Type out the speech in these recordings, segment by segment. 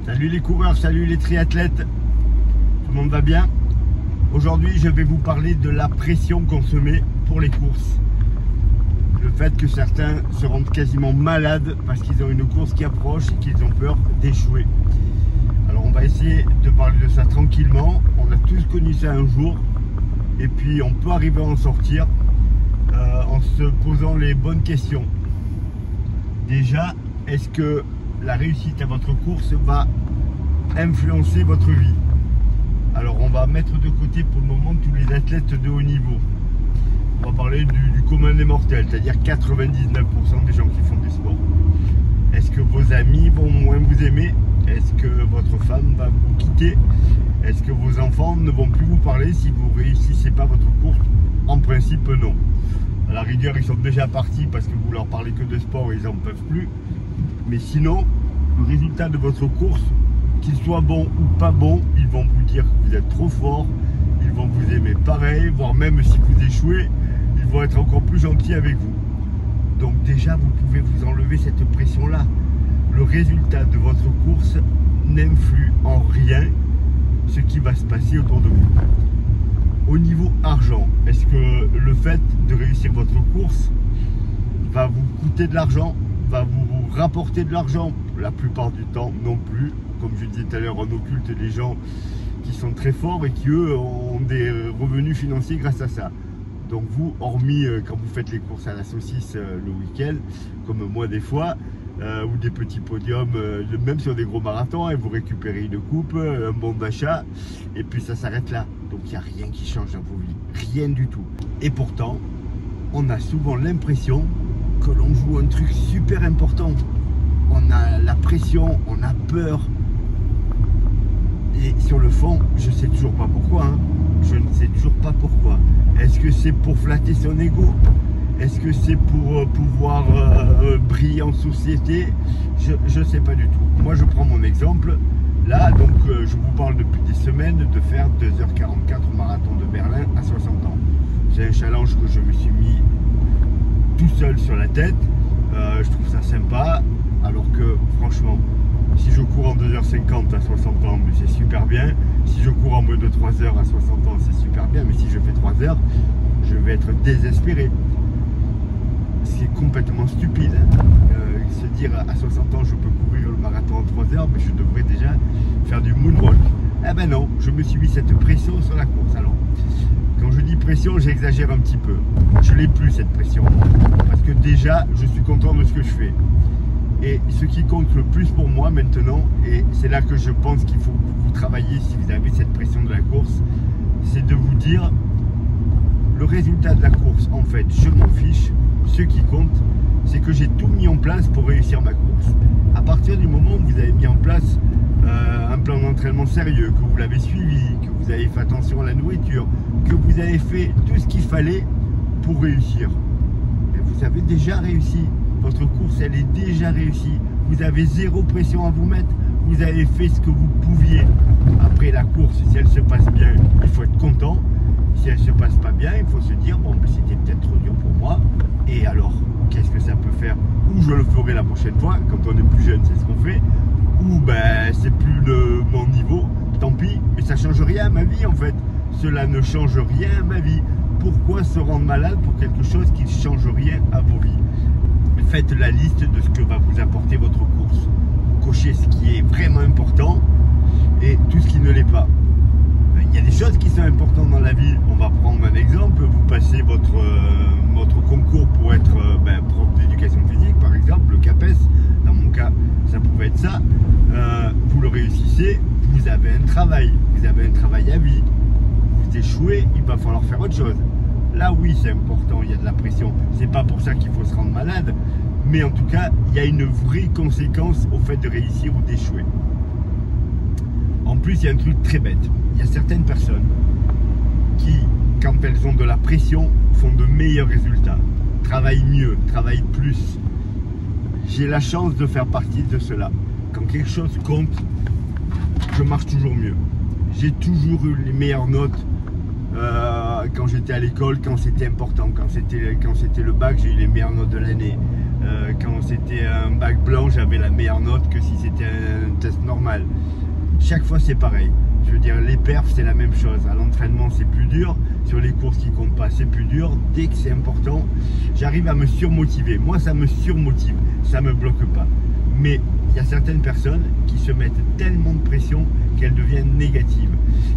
Salut les coureurs, salut les triathlètes. Tout le monde va bien? Aujourd'hui, je vais vous parler de la pression qu'on se met pour les courses. Le fait que certains se rendent quasiment malades parce qu'ils ont une course qui approche et qu'ils ont peur d'échouer. Alors on va essayer de parler de ça tranquillement. On a tous connu ça un jour et puis on peut arriver à en sortir en se posant les bonnes questions. Déjà, est-ce que la réussite à votre course va influencer votre vie? Alors on va mettre de côté pour le moment tous les athlètes de haut niveau. On va parler du commun des mortels, c'est-à-dire 99% des gens qui font du sport. Est-ce que vos amis vont moins vous aimer? Est-ce que votre femme va vous quitter? Est-ce que vos enfants ne vont plus vous parler si vous ne réussissez pas votre course? En principe non. À la rigueur, ils sont déjà partis parce que vous leur parlez que de sport et ils n'en peuvent plus. Mais sinon, le résultat de votre course, qu'il soit bon ou pas bon, ils vont vous dire que vous êtes trop fort, ils vont vous aimer pareil, voire même si vous échouez, ils vont être encore plus gentils avec vous. Donc déjà, vous pouvez vous enlever cette pression-là. Le résultat de votre course n'influe en rien ce qui va se passer autour de vous. Au niveau argent, est-ce que le fait de réussir votre course va vous coûter de l'argent, va vous rapporter de l'argent? La plupart du temps non plus. Comme je disais tout à l'heure, on occulte des gens qui sont très forts et qui eux ont des revenus financiers grâce à ça. Donc vous, hormis quand vous faites les courses à la saucisse le week-end, comme moi des fois, ou des petits podiums, même sur des gros marathons, et vous récupérez une coupe, un bon d'achat, et puis ça s'arrête là. Donc il n'y a rien qui change dans vos vies, rien du tout. Et pourtant, on a souvent l'impression que l'on joue un truc super important. On a la pression, on a peur. Et sur le fond, je ne sais toujours pas pourquoi. Je ne sais toujours pas pourquoi. Est-ce que c'est pour flatter son ego? Est-ce que c'est pour pouvoir briller en société? Je ne sais pas du tout. Moi, je prends mon exemple. Là, donc, je vous parle depuis des semaines de faire 2h44 au marathon de Berlin à 60 ans. C'est un challenge que je me suis mis tout seul sur la tête. Je trouve ça sympa. Alors que, franchement, si je cours en 2h50 à 60 ans, c'est super bien. Si je cours en moins de 3 heures à 60 ans, c'est super bien. Mais si je fais 3 heures, je vais être désespéré. C'est complètement stupide. Se dire à 60 ans, je peux courir le marathon en 3 heures, mais je devrais déjà faire du moonwalk. Eh ben non, je me suis mis cette pression sur la course. Alors, quand je dis pression, j'exagère un petit peu. Je l'ai plus cette pression. Parce que déjà, je suis content de ce que je fais. Et ce qui compte le plus pour moi maintenant, et c'est là que je pense qu'il faut que vous travaillez si vous avez cette pression de la course, c'est de vous dire, le résultat de la course, en fait, je m'en fiche. Ce qui compte, c'est que j'ai tout mis en place pour réussir ma course. À partir du moment où vous avez mis en place un plan d'entraînement sérieux, que vous l'avez suivi, que vous avez fait attention à la nourriture, que vous avez fait tout ce qu'il fallait pour réussir, et vous avez déjà réussi. Votre course, elle est déjà réussie. Vous avez zéro pression à vous mettre. Vous avez fait ce que vous pouviez. Après la course, si elle se passe bien, il faut être content. Si elle ne se passe pas bien, il faut se dire, bon, c'était peut-être trop dur pour moi. Et alors, qu'est-ce que ça peut faire? Ou je le ferai la prochaine fois. Quand on est plus jeune, c'est ce qu'on fait. Ou ben, c'est plus mon niveau. Tant pis, mais ça ne change rien à ma vie en fait. Cela ne change rien à ma vie. Pourquoi se rendre malade pour quelque chose qui ne change rien à vos vies? Faites la liste de ce que va vous apporter votre course. Cochez ce qui est vraiment important et tout ce qui ne l'est pas. Il y a des choses qui sont importantes dans la vie. On va prendre un exemple. Vous passez votre concours pour être prof d'éducation physique, par exemple, le CAPES. Dans mon cas, ça pouvait être ça. Vous le réussissez, vous avez un travail. Vous avez un travail à vie. Vous échouez, il va falloir faire autre chose. Là, oui, c'est important, il y a de la pression. C'est pas pour ça qu'il faut se rendre malade. Mais en tout cas, il y a une vraie conséquence au fait de réussir ou d'échouer. En plus, il y a un truc très bête. Il y a certaines personnes qui, quand elles ont de la pression, font de meilleurs résultats. Travaillent mieux, travaillent plus. J'ai la chance de faire partie de cela. Quand quelque chose compte, je marche toujours mieux. J'ai toujours eu les meilleures notes. Quand j'étais à l'école, quand c'était important, quand c'était le bac, j'ai eu les meilleures notes de l'année. Quand c'était un bac blanc, j'avais la meilleure note que si c'était un test normal. Chaque fois, c'est pareil. Je veux dire, les perfs, c'est la même chose. À l'entraînement, c'est plus dur. Sur les courses qui comptent pas, c'est plus dur. Dès que c'est important, j'arrive à me surmotiver. Moi, ça me surmotive. Ça me bloque pas. Mais il y a certaines personnes qui se mettent tellement de pression qu'elles deviennent négatives.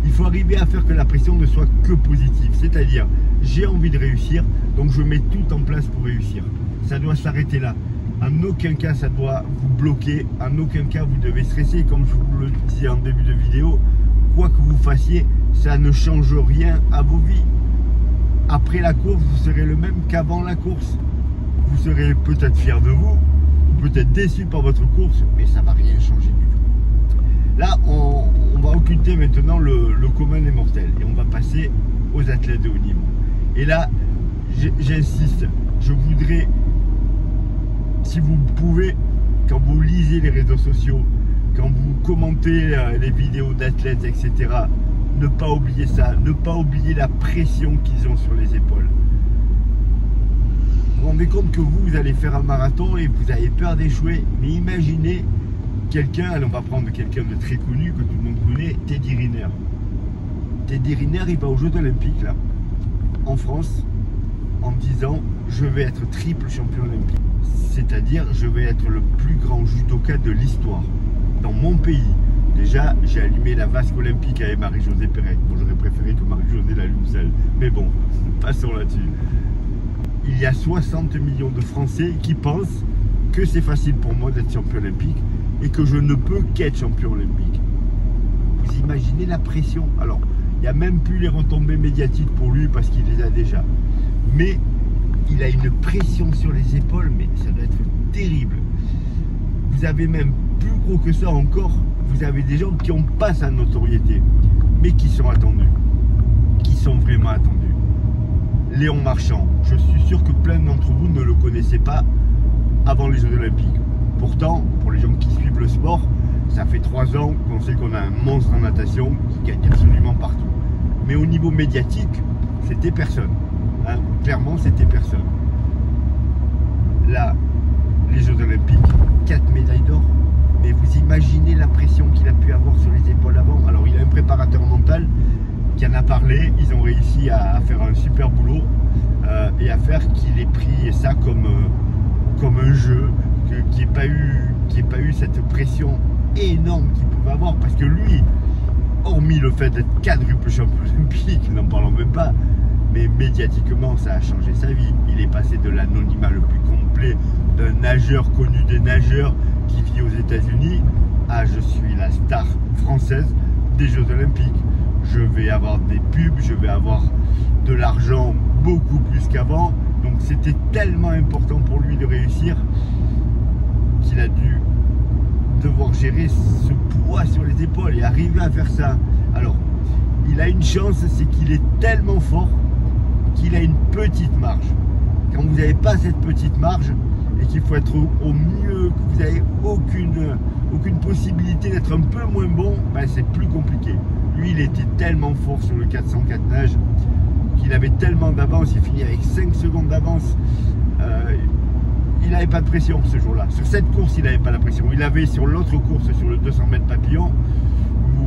Il faut arriver à faire que la pression ne soit que positive. C'est-à-dire, j'ai envie de réussir, donc je mets tout en place pour réussir. Ça doit s'arrêter là. En aucun cas, ça doit vous bloquer. En aucun cas, vous devez stresser. Comme je vous le disais en début de vidéo, quoi que vous fassiez, ça ne change rien à vos vies. Après la course, vous serez le même qu'avant la course. Vous serez peut-être fier de vous, peut-être déçu par votre course, mais ça ne va rien changer du tout. Là, on va occulter maintenant le commun des mortels et on va passer aux athlètes de haut niveau. Et là, j'insiste, je voudrais, si vous pouvez, quand vous lisez les réseaux sociaux, quand vous commentez les vidéos d'athlètes, etc., ne pas oublier ça, ne pas oublier la pression qu'ils ont sur les épaules. Vous vous rendez compte que vous allez faire un marathon et vous avez peur d'échouer, mais imaginez quelqu'un, allez, on va prendre quelqu'un de très connu, que tout le monde connaît, Teddy Riner. Teddy Riner, il va aux Jeux Olympiques, là, en France, en disant « Je vais être triple champion olympique ». C'est-à-dire, je vais être le plus grand judoka de l'histoire, dans mon pays. Déjà, j'ai allumé la vasque olympique avec Marie-Josée Pérec. Bon, j'aurais préféré que Marie-Josée l'allume seule. Mais bon, passons là-dessus. Il y a 60 millions de Français qui pensent que c'est facile pour moi d'être champion olympique et que je ne peux qu'être champion olympique. Vous imaginez la pression? Alors, il n'y a même plus les retombées médiatiques pour lui parce qu'il les a déjà. Mais il a une pression sur les épaules, mais ça doit être terrible. Vous avez même plus gros que ça encore, vous avez des gens qui n'ont pas sa notoriété, mais qui sont attendus, qui sont vraiment attendus. Léon Marchand, je suis sûr que plein d'entre vous ne le connaissaient pas avant les Jeux Olympiques. Pourtant, pour les gens qui suivent le sport, ça fait 3 ans qu'on sait qu'on a un monstre en natation qui gagne absolument partout. Mais au niveau médiatique, c'était personne. Hein, clairement, c'était personne. Là, les Jeux Olympiques, 4 médailles d'or. Mais vous imaginez la pression qu'il a pu avoir sur les épaules avant. Alors, il a un préparateur mental qui en a parlé. Ils ont réussi à faire un super boulot et à faire qu'il ait pris ça comme un jeu, qu'il n'y ait pas eu cette pression énorme qu'il pouvait avoir. Parce que lui, hormis le fait d'être quadruple champion olympique, n'en parlons même pas, mais médiatiquement, ça a changé sa vie. Il est passé de l'anonymat le plus complet d'un nageur connu des nageurs qui vit aux États-Unis à je suis la star française des Jeux Olympiques. Je vais avoir des pubs, je vais avoir de l'argent beaucoup plus qu'avant. Donc c'était tellement important pour lui de réussir qu'il a dû devoir gérer ce poids sur les épaules et arriver à faire ça. Alors, il a une chance, c'est qu'il est tellement fort qu'il a une petite marge. Quand vous n'avez pas cette petite marge et qu'il faut être au mieux, que vous n'avez aucune possibilité d'être un peu moins bon, ben c'est plus compliqué. Lui, il était tellement fort sur le 404 nage qu'il avait tellement d'avance, il finit avec 5 secondes d'avance. Il n'avait pas de pression ce jour-là. Sur cette course, il n'avait pas la pression. Il avait sur l'autre course, sur le 200 mètres papillon,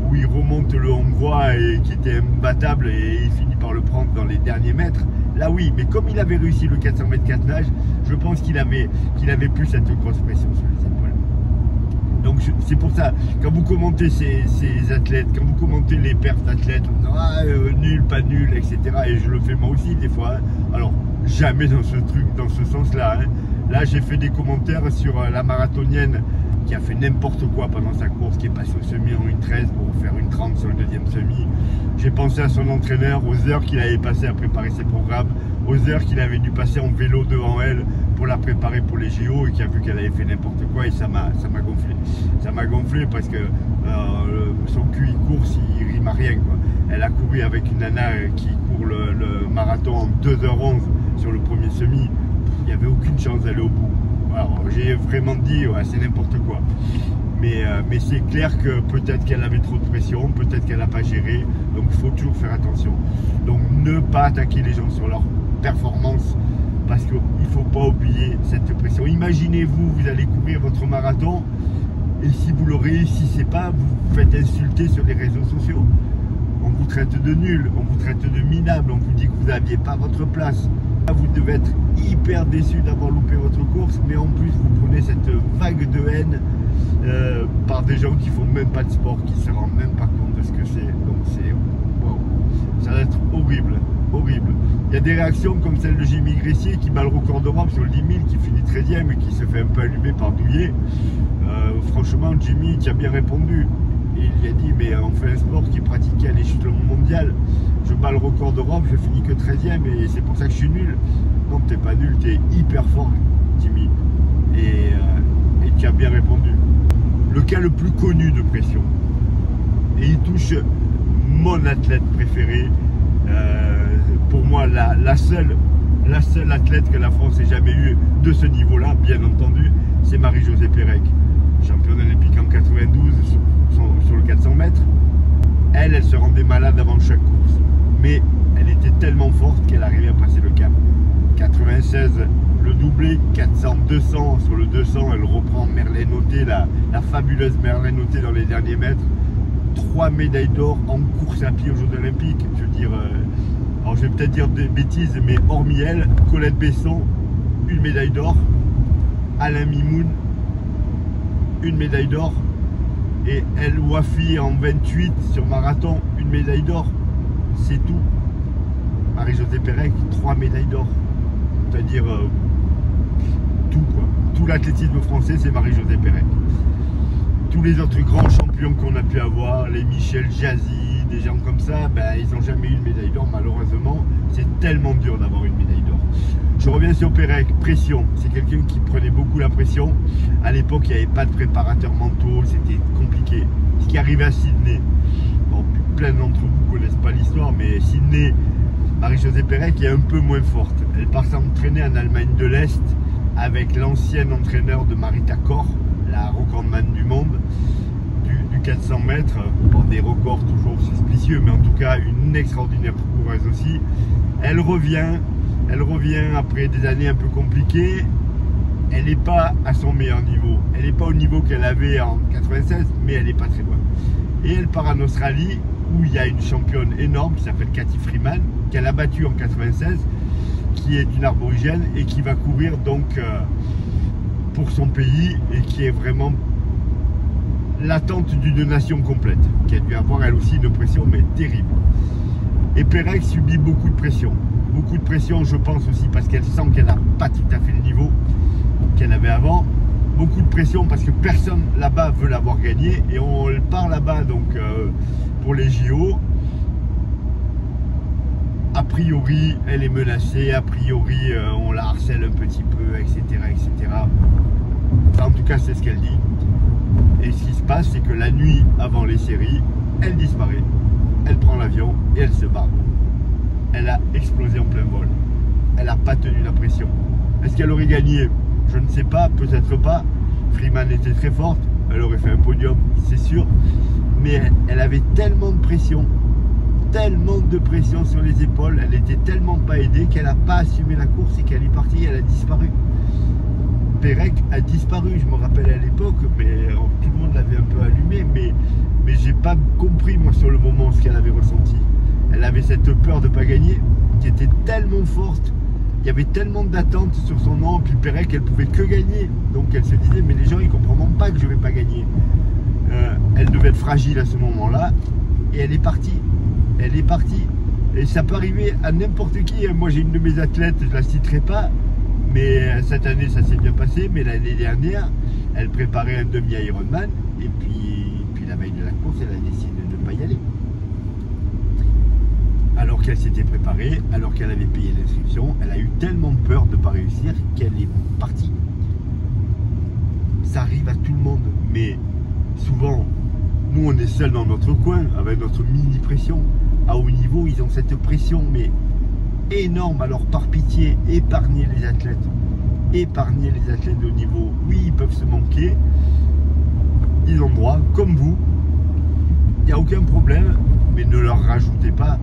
où il remonte le Hongrois et qui était imbattable et il finit par le prendre dans les derniers mètres. Là oui, mais comme il avait réussi le 400 mètres 4 nage, je pense qu'il avait plus cette grosse pression sur les épaules. Donc c'est pour ça, quand vous commentez ces athlètes, quand vous commentez les perfs d'athlètes, nul, pas nul, etc. Et je le fais moi aussi des fois. Hein. Alors jamais dans ce sens-là. Hein. Là, j'ai fait des commentaires sur la marathonienne qui a fait n'importe quoi pendant sa course, qui est passée au semi en 1:13 pour faire 1:30 sur le deuxième semi. J'ai pensé à son entraîneur, aux heures qu'il avait passées à préparer ses programmes, aux heures qu'il avait dû passer en vélo devant elle pour la préparer pour les JO et qui a vu qu'elle avait fait n'importe quoi et ça m'a gonflé. Ça m'a gonflé parce que son QI course, il rime à rien, quoi. Elle a couru avec une nana qui court le marathon en 2h11 sur le premier semi. Il n'y avait aucune chance d'aller au bout. Alors j'ai vraiment dit, ouais, c'est n'importe quoi. Mais c'est clair que peut-être qu'elle avait trop de pression, peut-être qu'elle n'a pas géré. Donc il faut toujours faire attention. Donc ne pas attaquer les gens sur leur performance Parce qu'il ne faut pas oublier cette pression. Imaginez-vous, vous allez courir votre marathon et si vous ne le réussissez pas, vous vous faites insulter sur les réseaux sociaux. On vous traite de nul, on vous traite de minable, on vous dit que vous n'aviez pas votre place. Vous devez être hyper déçu d'avoir loupé votre course, mais en plus vous prenez cette vague de haine par des gens qui font même pas de sport, qui ne se rendent même pas compte de ce que c'est. Donc c'est wow. Ça va être horrible, horrible. Il y a des réactions comme celle de Jimmy Gressier qui bat le record d'Europe sur le 10 000, qui finit 13e et qui se fait un peu allumer par Douillet. Franchement, Jimmy qui a bien répondu. Et il a dit, mais on fait un sport qui est pratiqué à l'échelon mondial. Je bats le record d'Europe, je finis que 13e et c'est pour ça que je suis nul. Non, t'es pas nul, t'es hyper fort, Jimmy. Et tu as bien répondu. Le cas le plus connu de pression. Et il touche mon athlète préféré. Pour moi, la seule athlète que la France ait jamais eue de ce niveau-là, bien entendu, c'est Marie-Josée Pérec. Championne olympique en 92 sur le 400 mètres. Elle se rendait malade avant chaque course. Mais elle était tellement forte qu'elle arrivait à passer le cap. 96, le doublé, 400, 200. Sur le 200, elle reprend Merlène Auté, la fabuleuse Merlène Auté dans les derniers mètres. 3 médailles d'or en course à pied aux Jeux Olympiques. Je veux dire, alors je vais peut-être dire des bêtises, mais hormis elle, Colette Besson, une médaille d'or. Alain Mimoun, une médaille d'or. Et El Wafi en 28 sur marathon, une médaille d'or. C'est tout. Marie-Josée Pérec, 3 médailles d'or. C'est-à-dire tout quoi. Tout l'athlétisme français, c'est Marie-Josée Pérec. Tous les autres grands champions qu'on a pu avoir, les Michel Jazzy, des gens comme ça, ben, ils n'ont jamais eu une médaille d'or malheureusement. C'est tellement dur d'avoir une médaille d'or. Je reviens sur Pérec, pression. C'est quelqu'un qui prenait beaucoup la pression. À l'époque, il n'y avait pas de préparateurs mentaux, c'était compliqué. Ce qui arrivait à Sydney. Bon, plein d'entre vous ne connaissent pas l'histoire, mais Sydney, Marie-Josée Pérec est un peu moins forte. Elle part s'entraîner en Allemagne de l'Est avec l'ancien entraîneur de Marita Kor, la recordman du monde, du 400 mètres. Bon, des records toujours suspicieux, mais en tout cas une extraordinaire coureuse aussi. Elle revient après des années un peu compliquées. Elle n'est pas à son meilleur niveau. Elle n'est pas au niveau qu'elle avait en 96, mais elle n'est pas très loin. Et elle part en Australie, où il y a une championne énorme qui s'appelle Cathy Freeman, qu'elle a battue en 96, qui est une aborigène et qui va courir donc pour son pays et qui est vraiment l'attente d'une nation complète, qui a dû avoir elle aussi une pression mais terrible. Et Pérec subit beaucoup de pression. Beaucoup de pression, je pense aussi parce qu'elle sent qu'elle n'a pas tout à fait le niveau qu'elle avait avant. Beaucoup de pression parce que personne là-bas veut l'avoir gagné et on part là-bas donc pour les JO. A priori, elle est menacée, a priori, on la harcèle un petit peu, etc., etc. En tout cas, c'est ce qu'elle dit. Et ce qui se passe, c'est que la nuit avant les séries, elle disparaît, elle prend l'avion et elle se barre. Elle a explosé en plein vol. Elle n'a pas tenu la pression. Est-ce qu'elle aurait gagné? Je ne sais pas, peut-être pas. Freeman était très forte, elle aurait fait un podium, c'est sûr. Mais elle avait tellement de pression sur les épaules, elle était tellement pas aidée qu'elle n'a pas assumé la course et qu'elle est partie, elle a disparu. Pérec a disparu, je me rappelle à l'époque, mais tout le monde l'avait un peu allumé, mais j'ai pas compris moi sur le moment ce qu'elle avait ressenti. Elle avait cette peur de ne pas gagner qui était tellement forte, il y avait tellement d'attentes sur son nom, puis Pérec elle pouvait que gagner, donc elle se disait mais les gens ils comprendront pas que je vais pas gagner. Elle devait être fragile à ce moment-là et elle est partie. Elle est partie. Et ça peut arriver à n'importe qui. Moi j'ai une de mes athlètes, je la citerai pas, mais cette année ça s'est bien passé, mais l'année dernière, elle préparait un demi-Ironman et puis la veille de la course, elle a décidé de ne pas y aller. Alors qu'elle s'était préparée, alors qu'elle avait payé l'inscription, elle a eu tellement peur de ne pas réussir qu'elle est partie. Ça arrive à tout le monde, mais souvent, nous on est seuls dans notre coin, avec notre mini-pression. À haut niveau, ils ont cette pression, mais énorme. Alors par pitié, épargnez les athlètes. Épargnez les athlètes de haut niveau. Oui, ils peuvent se manquer. Ils ont droit, comme vous. Il n'y a aucun problème, mais ne leur rajoutez pas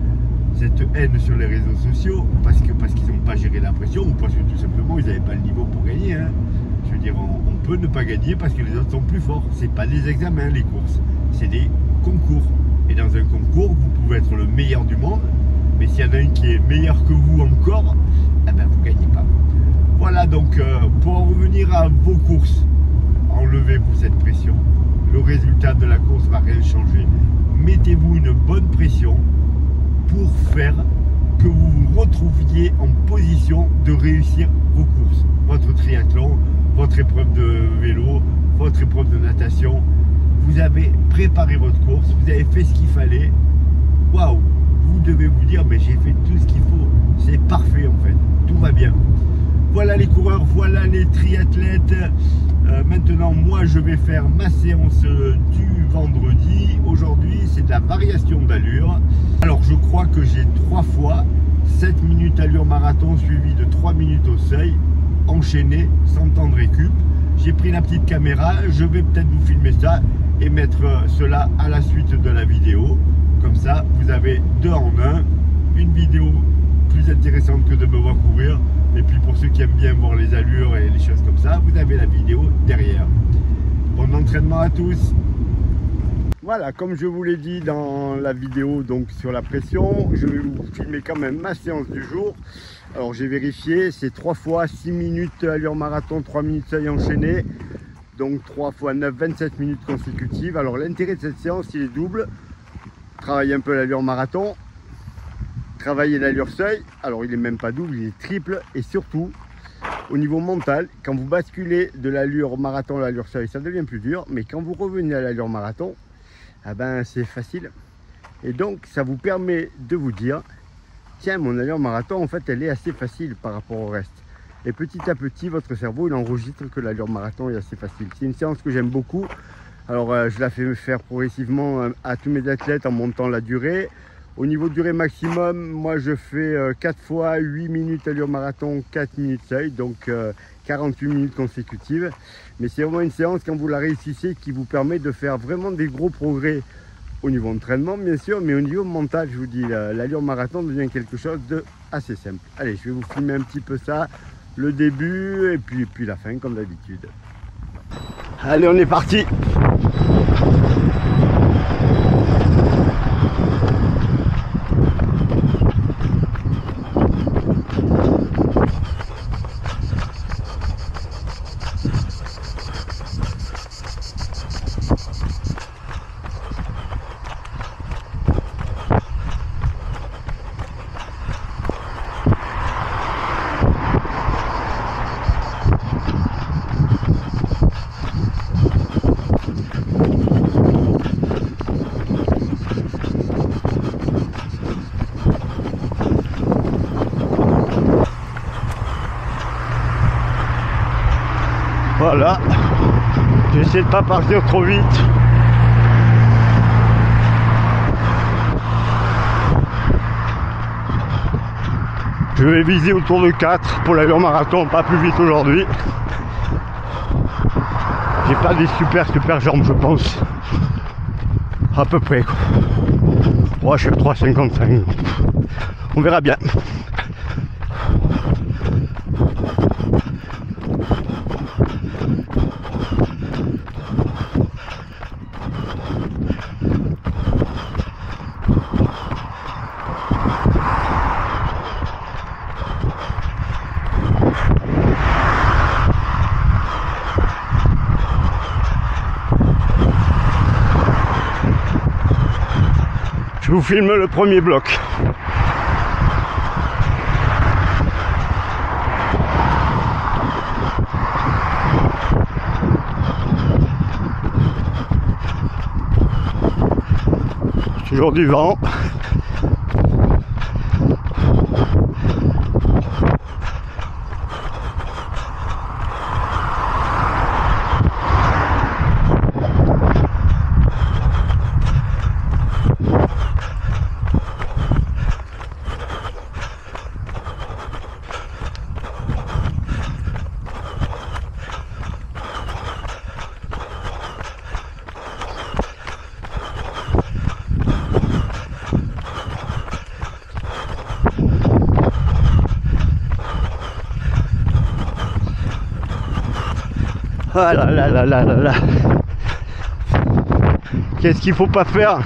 cette haine sur les réseaux sociaux parce qu'ils n'ont pas géré la pression ou parce que tout simplement ils n'avaient pas le niveau pour gagner. Hein. Je veux dire, on peut ne pas gagner parce que les autres sont plus forts. C'est pas des examens, les courses, c'est des concours. Et dans un concours, vous pouvez être le meilleur du monde, mais s'il y en a un qui est meilleur que vous encore, eh ben vous gagnez pas. Voilà, donc pour en revenir à vos courses, enlevez-vous cette pression. Le résultat de la course va rien changer. Mettez-vous une bonne pression pour faire que vous vous retrouviez en position de réussir vos courses. Votre triathlon, votre épreuve de vélo, votre épreuve de natation. Vous avez préparé votre course, vous avez fait ce qu'il fallait. Waouh! Vous devez vous dire, mais j'ai fait tout ce qu'il faut. C'est parfait en fait. Tout va bien. Voilà les coureurs, voilà les triathlètes. Maintenant, moi, je vais faire ma séance du vendredi. Aujourd'hui, c'est de la variation d'allure. Alors, je crois que j'ai 3 fois 7 minutes allure marathon suivi de 3 minutes au seuil, enchaîné, sans temps de récup. J'ai pris la petite caméra, je vais peut-être vous filmer ça et mettre cela à la suite de la vidéo. Comme ça, vous avez 2 en 1, une vidéo plus intéressante que de me voir courir. Et puis pour ceux qui aiment bien voir les allures et les choses comme ça, vous avez la vidéo derrière. Bon entraînement à tous. Voilà, comme je vous l'ai dit dans la vidéo donc sur la pression, je vais vous filmer quand même ma séance du jour. Alors j'ai vérifié, c'est 3 fois 6 minutes allure marathon, 3 minutes seuil enchaîné. Donc 3 fois 9, 27 minutes consécutives. Alors l'intérêt de cette séance, il est double. Travailler un peu l'allure marathon, travailler l'allure seuil. Alors il n'est même pas double, il est triple. Et surtout, au niveau mental, quand vous basculez de l'allure marathon à l'allure seuil, ça devient plus dur. Mais quand vous revenez à l'allure marathon, ah ben, c'est facile. Et donc ça vous permet de vous dire, tiens, mon allure marathon, en fait, elle est assez facile par rapport au reste. Et petit à petit, votre cerveau, il enregistre que l'allure marathon est assez facile. C'est une séance que j'aime beaucoup. Alors, je la fais faire progressivement à tous mes athlètes en montant la durée. Au niveau de durée maximum, moi, je fais 4 fois 8 minutes allure marathon, 4 minutes seuil, donc 48 minutes consécutives. Mais c'est vraiment une séance, quand vous la réussissez, qui vous permet de faire vraiment des gros progrès au niveau entraînement, bien sûr, mais au niveau mental, je vous dis, l'allure marathon devient quelque chose de assez simple. Allez, je vais vous filmer un petit peu ça, le début et puis la fin, comme d'habitude. Allez, on est parti! Voilà, j'essaie de ne pas partir trop vite. Je vais viser autour de 4 pour l'allure marathon, pas plus vite aujourd'hui. J'ai pas des super jambes, je pense. À peu près quoi. Ouais, je suis à 3,55. On verra bien. Je vous filme le premier bloc. Toujours du vent. Ah là là là là là là. Qu'est-ce qu'il faut pas faire?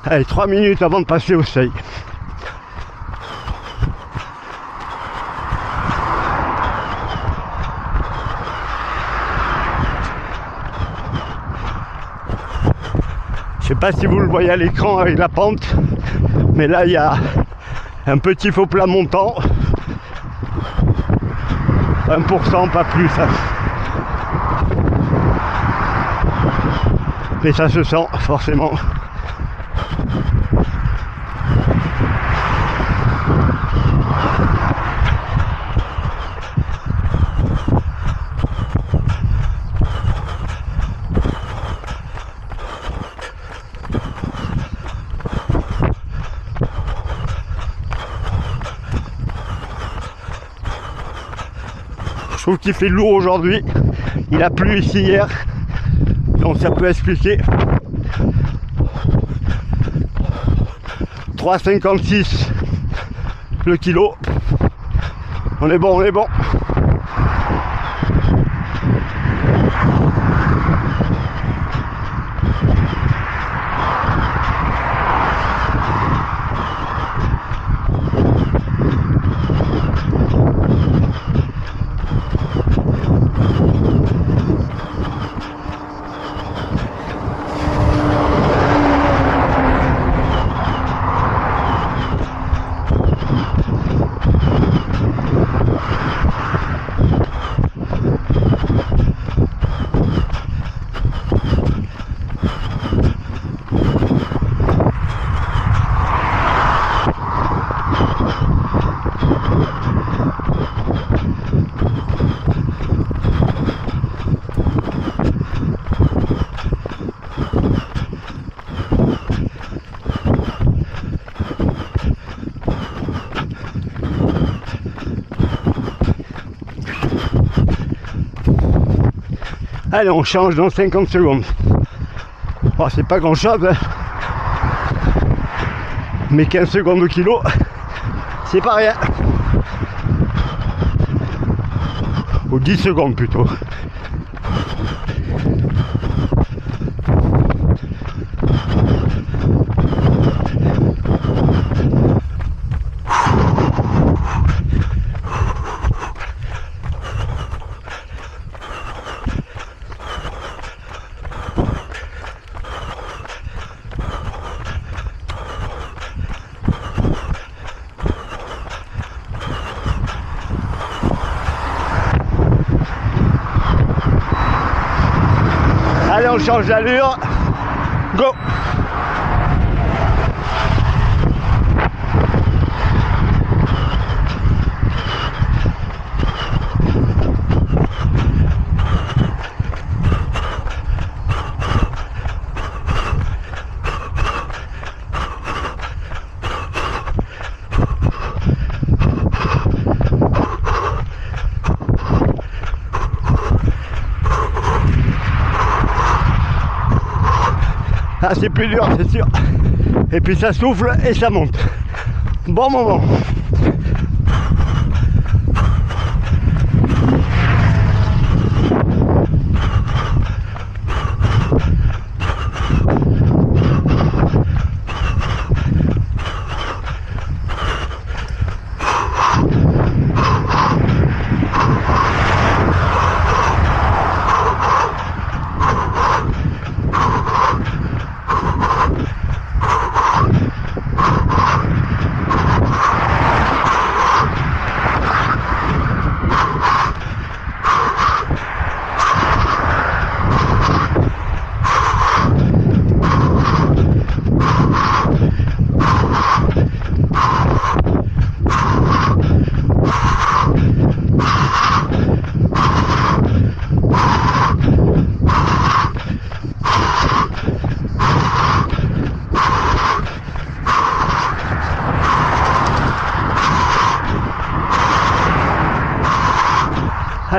Allez, 3 minutes avant de passer au seuil. Je sais pas si vous le voyez à l'écran avec la pente, mais là il y a un petit faux plat montant. 1%, pas plus. Mais ça se sent forcément. Je trouve qu'il fait lourd aujourd'hui. Il a plu ici hier, donc ça peut expliquer. 3,56 le kilo. On est bon, on est bon. Allez, on change dans 50 secondes. Oh, c'est pas grand chose, hein. Mais 15 secondes au kilo, c'est pas rien. Ou 10 secondes plutôt. Allez, on change d'allure. Go! Ah, c'est plus dur, c'est sûr. Et puis ça souffle et ça monte. Bon moment.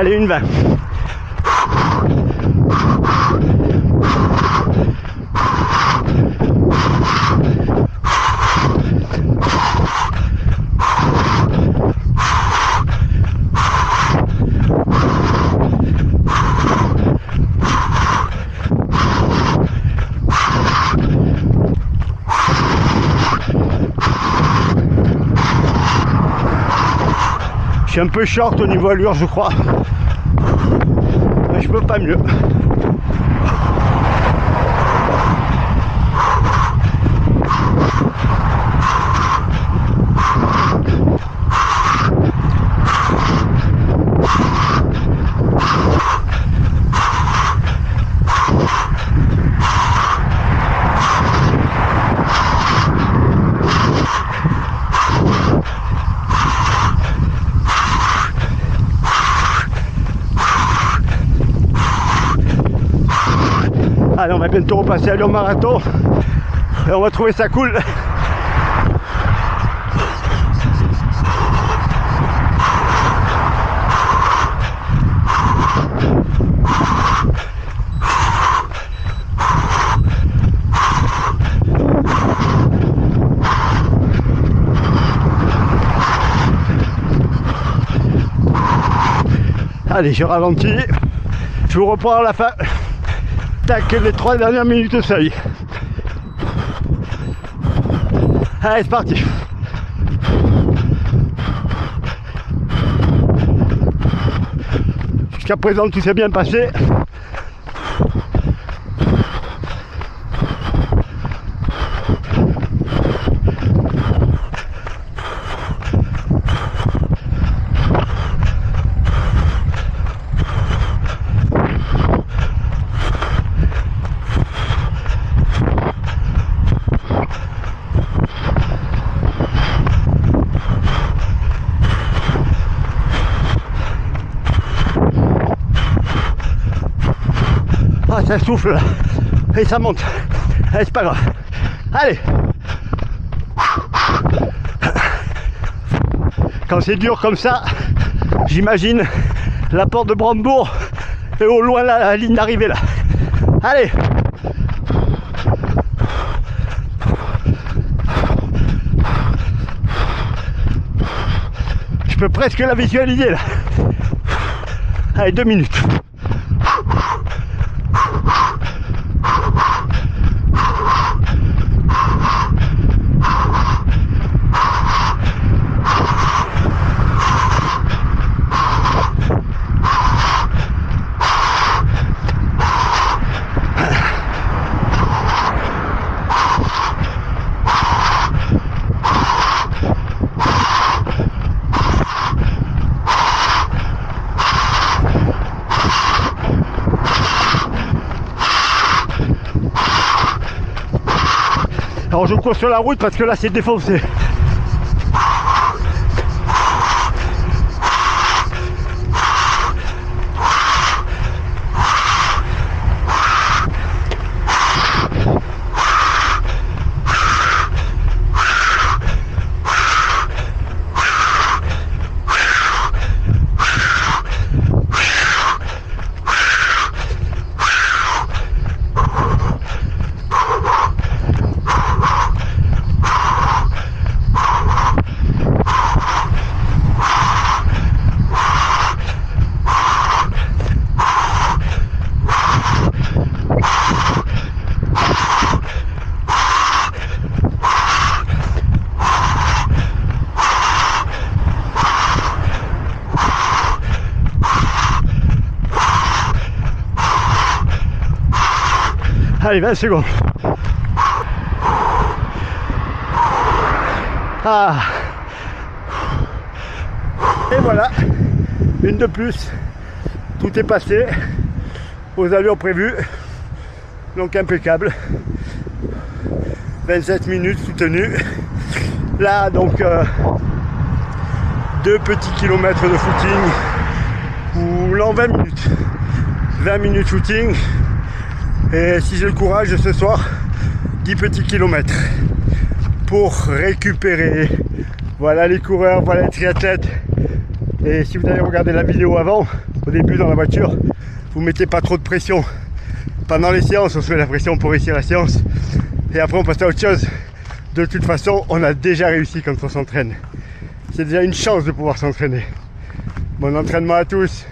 Allez, une 20. Je suis un peu short au niveau allure, je crois. Mais je peux pas mieux. Allez, on va bientôt repasser à l'heure marathon et on va trouver ça cool. Allez, je ralentis, je vous reprends à la fin. Tac, les 3 dernières minutes au seuil. Allez, c'est parti. Jusqu'à présent, tout s'est bien passé. Ah, ça souffle là. Et ça monte. Allez, c'est pas grave. Allez. Quand c'est dur comme ça, j'imagine la porte de Brandebourg et au loin la ligne d'arrivée là. Allez. Je peux presque la visualiser là. Allez, 2 minutes. Alors je cours sur la route parce que là c'est défoncé. Allez, 20 secondes. Ah. Et voilà, une de plus. Tout est passé aux allures prévues. Donc impeccable. 27 minutes soutenues. Là, donc, 2 petits kilomètres de footing. Ou là, 20 minutes. 20 minutes footing. Et si j'ai le courage ce soir, 10 petits kilomètres pour récupérer. Voilà les coureurs, voilà les triathlètes Et si vous avez regardé la vidéo avant, au début dans la voiture, vous mettez pas trop de pression. Pendant les séances, on se met la pression pour réussir la séance. Et après, on passe à autre chose. De toute façon, on a déjà réussi quand on s'entraîne. C'est déjà une chance de pouvoir s'entraîner. Bon entraînement à tous.